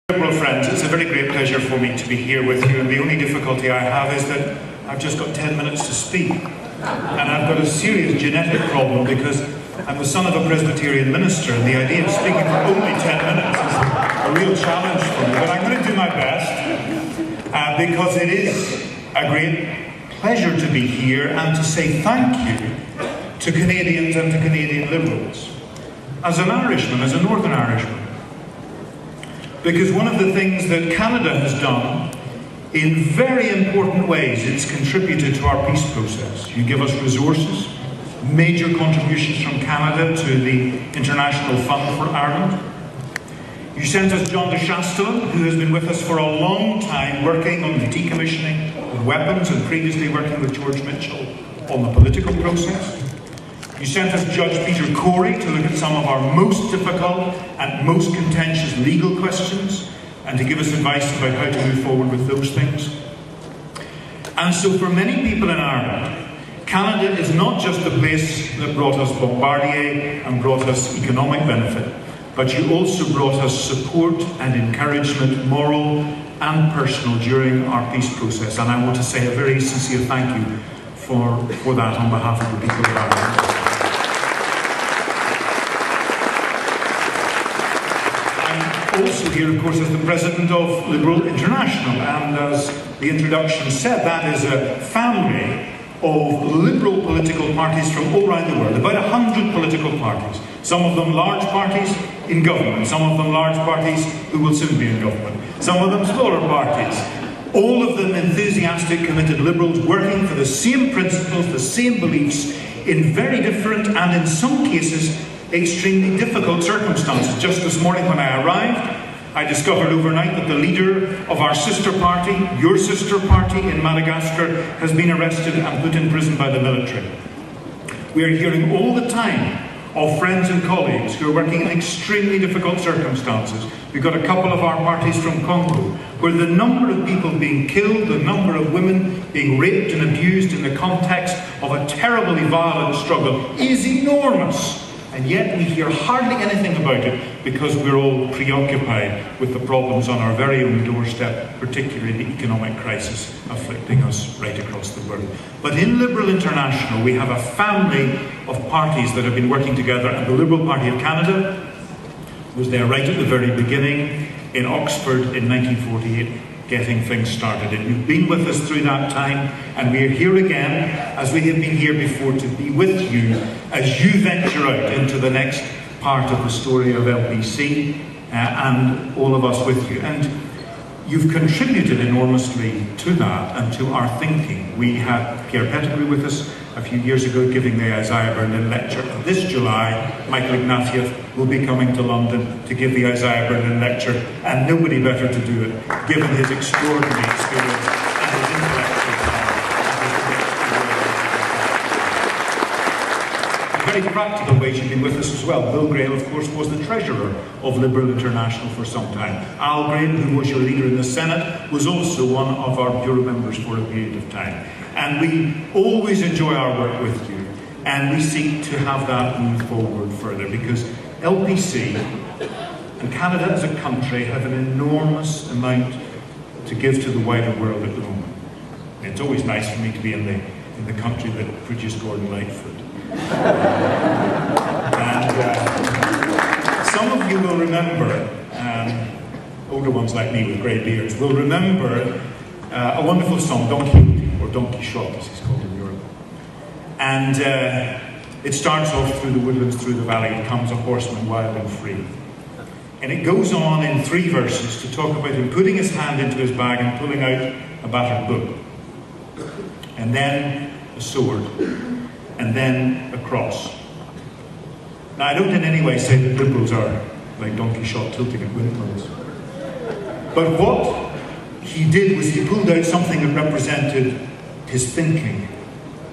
Liberal friends, it's a very great pleasure for me to be here with you, and the only difficulty I have is that I've just got 10 minutes to speak, and I've got a serious genetic problem because I'm the son of a Presbyterian minister, and the idea of speaking for only 10 minutes is a real challenge for me, but I'm going to do my best because it is a great pleasure to be here and to say thank you to Canadians and to Canadian Liberals. As an Irishman, as a Northern Irishman, because one of the things that Canada has done in very important ways, it's contributed to our peace process. You give us resources, major contributions from Canada to the International Fund for Ireland. You sent us John de Chastelain, who has been with us for a long time, working on the decommissioning of weapons and previously working with George Mitchell on the political process. You sent us Judge Peter Corey to look at some of our most difficult and most contentious legal questions and to give us advice about how to move forward with those things. And so for many people in Ireland, Canada is not just the place that brought us Bombardier and brought us economic benefit, but you also brought us support and encouragement, moral and personal, during our peace process. And I want to say a very sincere thank you for that on behalf of the people of Ireland. Also here, of course, as the President of Liberal International, and as the introduction said, that is a family of liberal political parties from all around the world, about 100 political parties, some of them large parties in government, some of them large parties who will soon be in government, some of them smaller parties, all of them enthusiastic, committed liberals working for the same principles, the same beliefs, in very different and in some cases extremely difficult circumstances. Just this morning when I arrived, I discovered overnight that the leader of our sister party, your sister party in Madagascar, has been arrested and put in prison by the military. We are hearing all the time of friends and colleagues who are working in extremely difficult circumstances. We've got a couple of our parties from Congo, where the number of people being killed, the number of women being raped and abused in the context of a terribly violent struggle is enormous. And yet we hear hardly anything about it because we're all preoccupied with the problems on our very own doorstep, particularly the economic crisis afflicting us right across the world. But in Liberal International, we have a family of parties that have been working together, and the Liberal Party of Canada was there right at the very beginning in Oxford in 1948. Getting things started. And you've been with us through that time, and we are here again, as we have been here before, to be with you as you venture out into the next part of the story of LPC, and all of us with you. And you've contributed enormously to that and to our thinking. We had Pierre Pettigrew with us a few years ago giving the Isaiah Berlin lecture. This July, Michael Ignatieff will be coming to London to give the Isaiah Berlin lecture, and nobody better to do it, given his extraordinary experience and his intellectual talent. In very practical ways, you've been with us as well. Bill Grail, of course, was the treasurer of Liberal International for some time. Al Grail, who was your leader in the Senate, was also one of our bureau members for a period of time. And we always enjoy our work with you, and we seek to have that move forward further, because LPC and Canada as a country have an enormous amount to give to the wider world at the moment. It's always nice for me to be in the country that produced Gordon Lightfoot. And some of you will remember, older ones like me with grey beards, will remember a wonderful song, Don Quixote, or Don Quixote as he's called in Europe. And it starts off through the woodlands, through the valley, it comes a horseman wild and free. And it goes on in 3 verses to talk about him putting his hand into his bag and pulling out a battered book. And then a sword. And then a cross. Now, I don't in any way say that Liberals are like Don Quixote tilting at windmills. But what he did was he pulled out something that represented his thinking,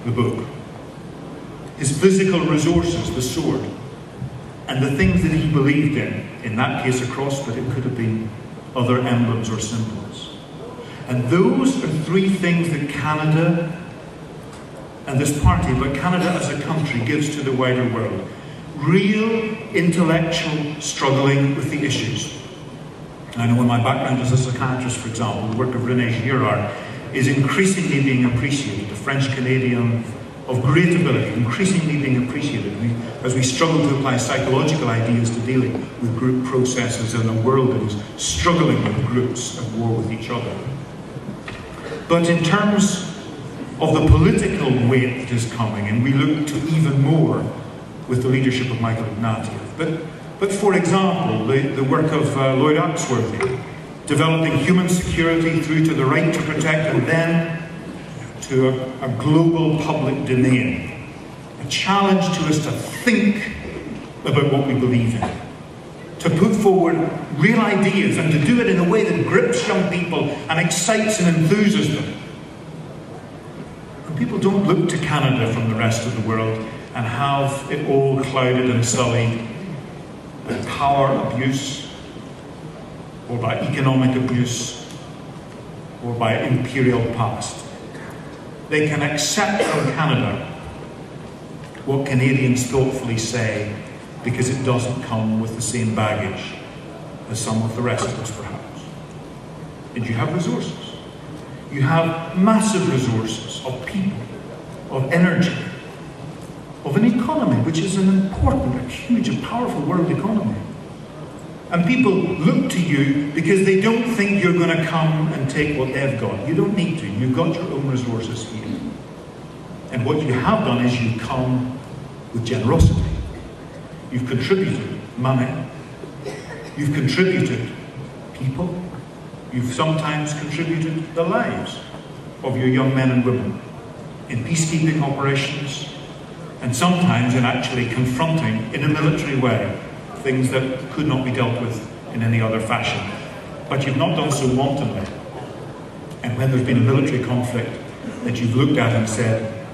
the book, his physical resources, the sword, and the things that he believed in that case a cross, but it could have been other emblems or symbols. And those are 3 things that Canada and this party, but Canada as a country, gives to the wider world. Real intellectual struggling with the issues. I know in my background as a psychiatrist, for example, the work of René Girard is increasingly being appreciated. The French-Canadian of great ability, increasingly being appreciated as we struggle to apply psychological ideas to dealing with group processes in a world that is struggling with groups at war with each other. But in terms of the political weight that is coming, and we look to even more with the leadership of Michael Ignatieff. But for example, the work of Lloyd Axworthy, developing human security through to the right to protect and then to a global public domain. A challenge to us to think about what we believe in. To put forward real ideas and to do it in a way that grips young people and excites and enthuses them. And people don't look to Canada from the rest of the world and have it all clouded and sullied by power abuse, or by economic abuse, or by imperial past. They can accept from Canada what Canadians thoughtfully say because it doesn't come with the same baggage as some of the rest of us, perhaps. And you have resources. You have massive resources of people, of energy, of an economy, which is an important, a huge, and powerful world economy. And people look to you because they don't think you're going to come and take what they've got. You don't need to. You've got your own resources here. And what you have done is you've come with generosity. You've contributed money. You've contributed people. You've sometimes contributed the lives of your young men and women in peacekeeping operations, and sometimes in actually confronting, in a military way, things that could not be dealt with in any other fashion. But you've not done so wantonly. And when there's been a military conflict that you've looked at and said,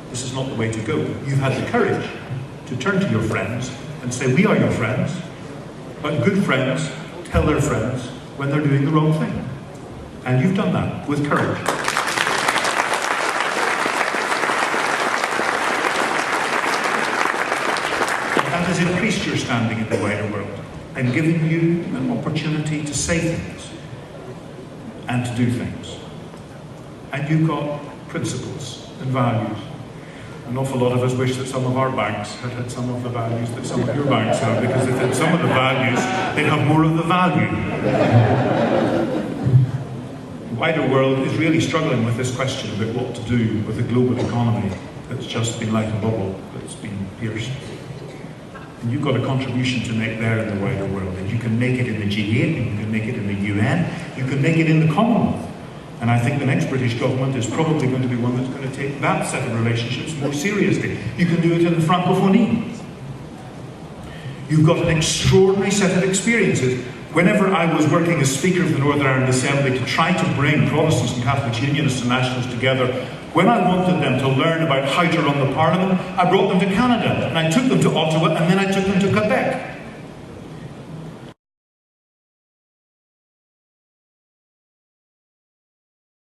this is not the way to go, you've had the courage to turn to your friends and say, we are your friends, but good friends tell their friends when they're doing the wrong thing. And you've done that with courage. Has increased your standing in the wider world and given you an opportunity to say things and to do things. And you've got principles and values. An awful lot of us wish that some of our banks had had some of the values that some of your banks have, because if they had some of the values, they'd have more of the value. The wider world is really struggling with this question about what to do with a global economy that's just been like a bubble that's been pierced. And you've got a contribution to make there in the wider world. And you can make it in the G8, you can make it in the UN, you can make it in the Commonwealth. And I think the next British government is probably going to be one that's going to take that set of relationships more seriously. You can do it in the Francophonie. You've got an extraordinary set of experiences. Whenever I was working as Speaker of the Northern Ireland Assembly to try to bring Protestants and Catholics, Unionists and Nationalists together, when I wanted them to learn about how to run the Parliament, I brought them to Canada, and I took them to Ottawa, and then I took them to Quebec.